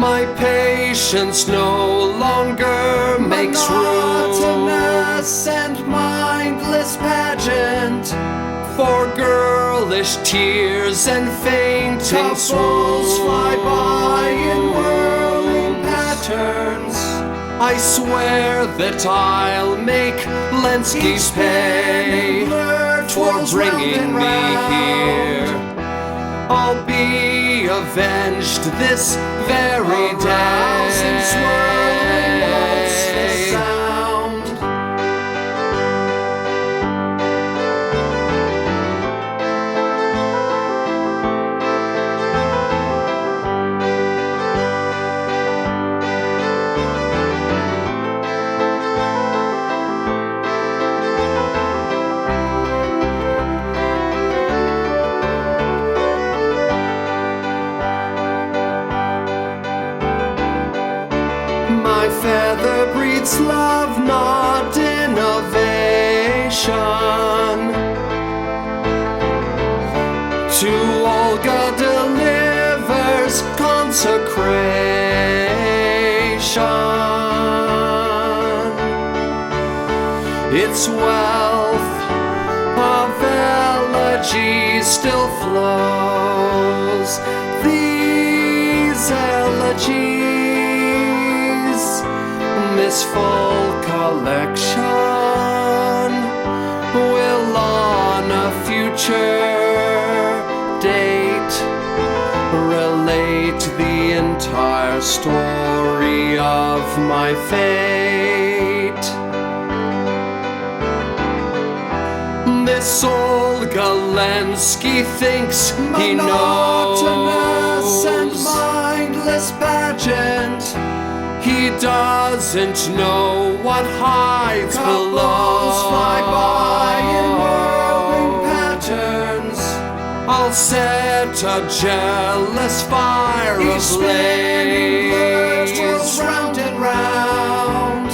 My patience no longer makes monotonous and mindless pageant for girlish tears and fainting couples swoons. fly by in whirling patterns. I swear that I'll make Lenski's pay for bringing me here. I'll be avenged this very day. Rousing, swirling waltz, the sound. My feather breeds love, not innovation. To Olga delivers consecration. Its wealth of elegy still flows. These elegies, this full collection, will on a future date relate the entire story of my fate. This Olga Lenski thinks he Monotonous and knows. mindless pageant He doesn't know what hides below. couples fly by in whirling patterns. I'll set a jealous fire Each spinning bird whirls ablaze. round and round.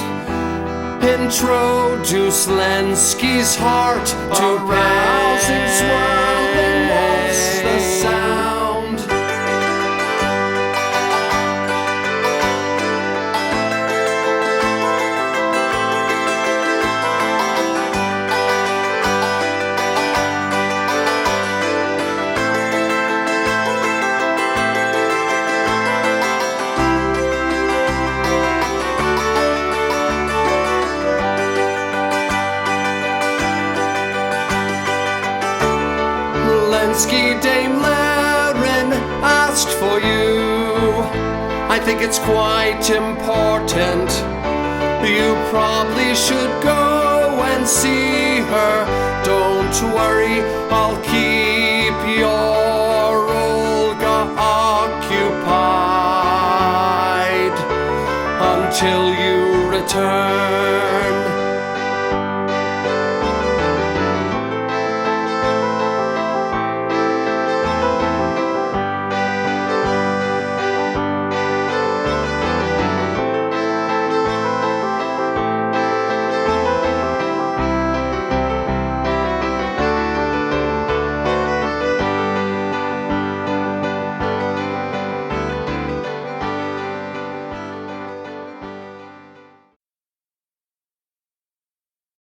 Introduce Lenski's heart to Rousing, swirling waltz, the sound. Lenski Dame Laren asked for you. I think it's quite important. You probably should go and see her. Don't worry, I'll keep your Olga occupied until you return.